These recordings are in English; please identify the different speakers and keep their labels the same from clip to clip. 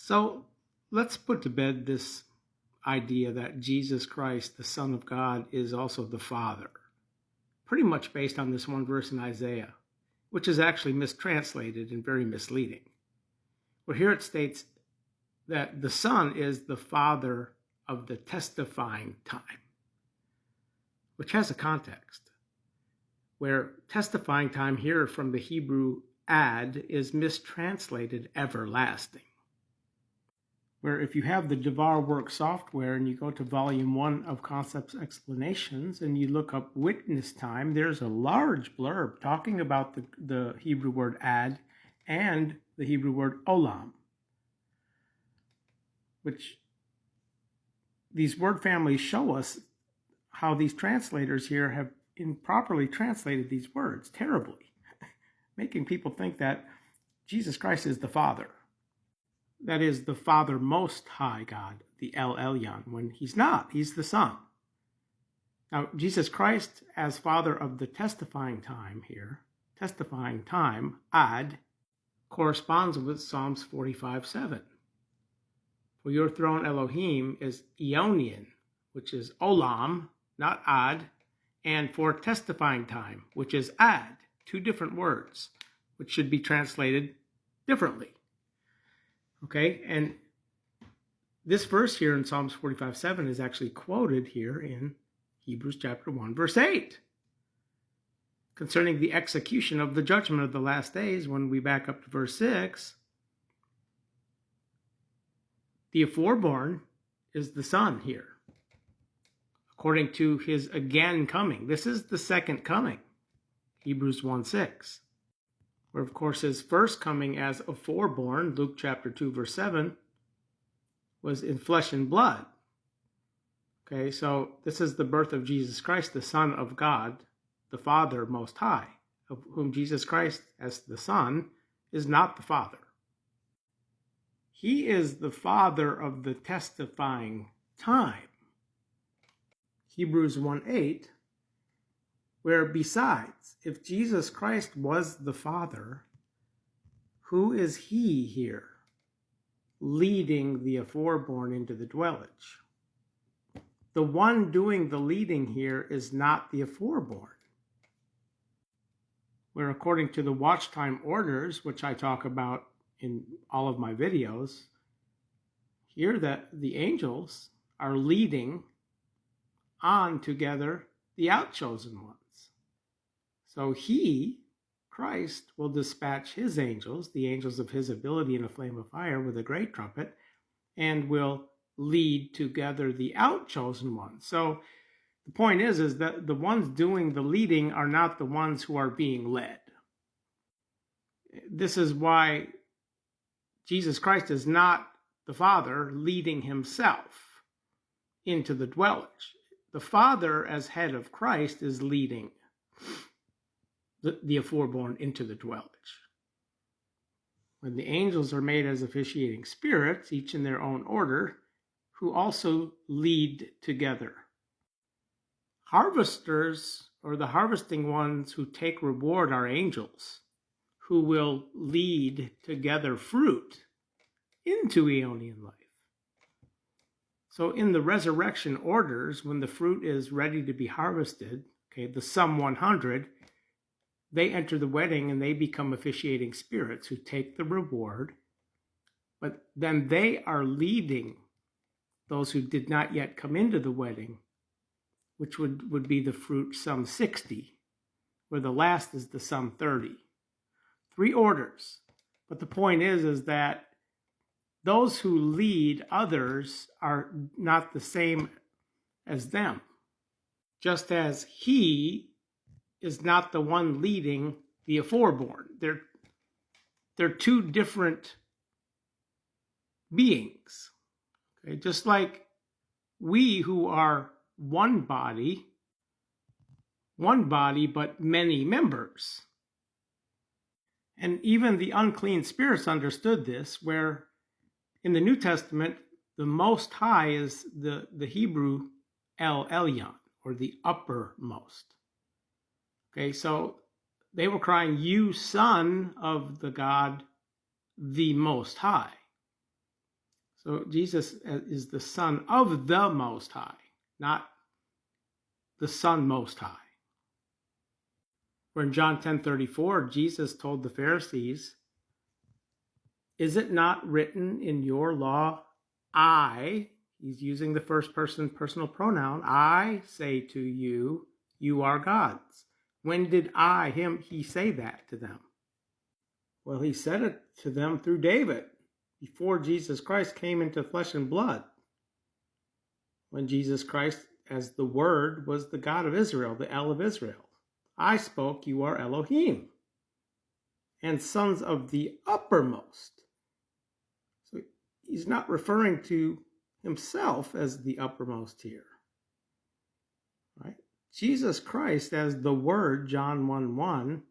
Speaker 1: So let's put to bed this idea that Jesus Christ, the Son of God, is also the Father, pretty much based on this one verse in Isaiah, which is actually mistranslated and very misleading. Well, here it states that the Son is the Father of the testifying time, which has a context, where testifying time here from the Hebrew ad is mistranslated everlasting. Where if you have the Dabhar work software and you go to volume 1 of Concepts Explanations and you look up witness time, there's a large blurb talking about the Hebrew word ad and the Hebrew word olam, which these word families show us how these translators here have improperly translated these words terribly, making people think that Jesus Christ is the Father. That is the Father Most High God, the El Elyon, when he's not. He's the Son. Now, Jesus Christ as Father of the testifying time here, testifying time, ad, corresponds with Psalms 45:7. For your throne, Elohim, is Eonian, which is olam, not ad, and for testifying time, which is ad, two different words, which should be translated differently. Okay, and this verse here in Psalms 45:7 is actually quoted here in Hebrews chapter 1, verse 8, concerning the execution of the judgment of the last days. When we back up to verse 6, the aforeborn is the Son here, according to his again coming. This is the second coming, Hebrews 1:6. Where, of course, his first coming as a foreborn, Luke chapter 2, verse 7, was in flesh and blood. Okay, so this is the birth of Jesus Christ, the Son of God, the Father Most High, of whom Jesus Christ, as the Son, is not the Father. He is the Father of the testifying time. Hebrews 1:8, where besides, if Jesus Christ was the Father, who is he here leading the aforeborn into the dwellage? The one doing the leading here is not the aforeborn. Where according to the watch time orders, which I talk about in all of my videos, here that the angels are leading on together the outchosen ones. So he, Christ, will dispatch his angels, the angels of his ability in a flame of fire with a great trumpet, and will lead together the outchosen ones. So the point is that the ones doing the leading are not the ones who are being led. This is why Jesus Christ is not the Father leading himself into the dwellage. The Father, as head of Christ, is leading the aforeborn into the dwellage. When the angels are made as officiating spirits, each in their own order, who also lead together. Harvesters, or the harvesting ones who take reward, are angels, who will lead together fruit into Aeonian life. So in the resurrection orders, when the fruit is ready to be harvested, okay, the sum 100, they enter the wedding and they become officiating spirits who take the reward, but then they are leading those who did not yet come into the wedding, which would be the fruit sum 60, where the last is the sum 30. 3 orders. But the point is that those who lead others are not the same as them. Just as he is not the one leading the aforeborn. They're two different beings. Okay? Just like we who are one body but many members. And even the unclean spirits understood this, where in the New Testament, the Most High is the Hebrew El Elyon, or the uppermost. Okay, so they were crying, you Son of the God, the Most High. So Jesus is the Son of the Most High, not the Son Most High. Where in John 10:34, Jesus told the Pharisees, is it not written in your law, he's using the first person personal pronoun, I say to you, you are gods. When did he say that to them? Well, he said it to them through David, before Jesus Christ came into flesh and blood. When Jesus Christ, as the Word, was the God of Israel, the El of Israel. I spoke, you are Elohim, and sons of the uppermost. So he's not referring to himself as the uppermost here. Right? Jesus Christ as the Word, John 1:1,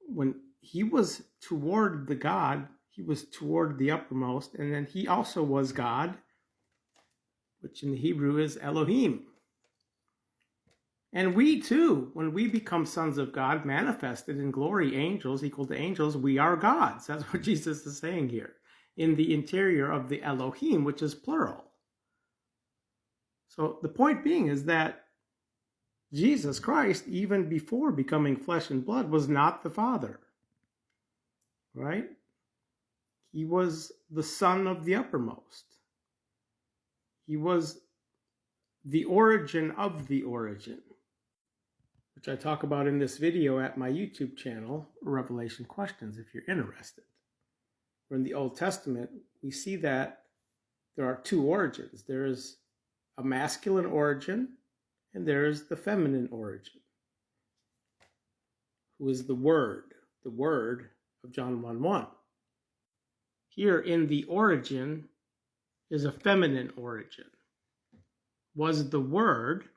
Speaker 1: when he was toward the God, he was toward the uppermost, and then he also was God, which in the Hebrew is Elohim. And we too, when we become sons of God, manifested in glory, angels equal to angels, we are gods. That's what Jesus is saying here. In the interior of the Elohim, which is plural. So the point being is that Jesus Christ, even before becoming flesh and blood, was not the Father. Right? He was the Son of the uppermost. He was the origin of the origin, which I talk about in this video at my YouTube channel, Revelation Questions, if you're interested. Where in the Old Testament, we see that there are two origins. There is a masculine origin, and there is the feminine origin, who is the Word of John 1:1. Here in the origin is a feminine origin. Was the Word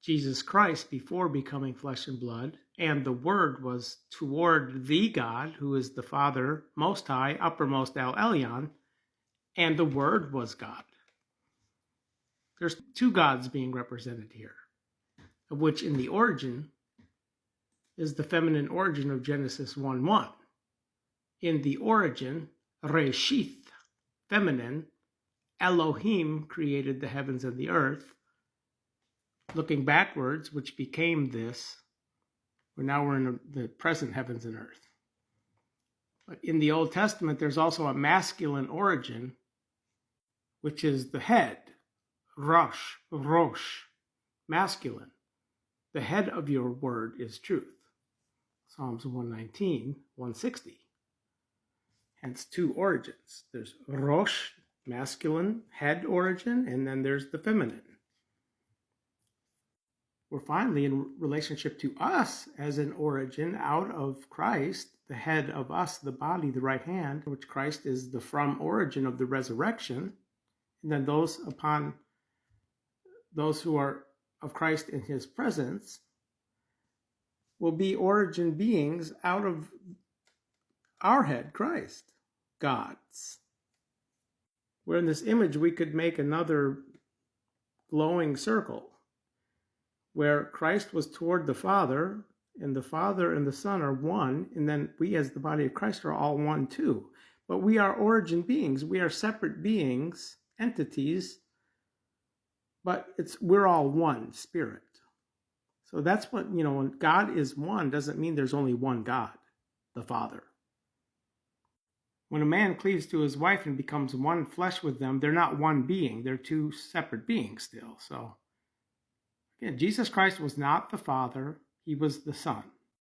Speaker 1: Jesus Christ before becoming flesh and blood, and the Word was toward the God, who is the Father, Most High, uppermost El Elyon, and the Word was God. There's two gods being represented here, of which in the origin is the feminine origin of Genesis 1:1. In the origin, Reshith, feminine, Elohim created the heavens and the earth. Looking backwards, which became this, we're in the present heavens and earth. But in the Old Testament, there's also a masculine origin, which is the head, Rosh, masculine. The head of your word is truth. Psalms 119, 160. Hence two origins. There's Rosh, masculine, head origin, and then there's the feminine. We're finally in relationship to us as an origin out of Christ, the head of us, the body, the right hand, which Christ is the from origin of the resurrection. And then those who are of Christ in his presence will be origin beings out of our head, Christ, gods. Where in this image we could make another glowing circle, where Christ was toward the Father, and the Father and the Son are one, and then we as the body of Christ are all one too. But we are origin beings. We are separate beings, entities, but we're all one spirit. So that's what, when God is one, doesn't mean there's only one God, the Father. When a man cleaves to his wife and becomes one flesh with them, they're not one being. They're two separate beings still. So again, Jesus Christ was not the Father. He was the Son.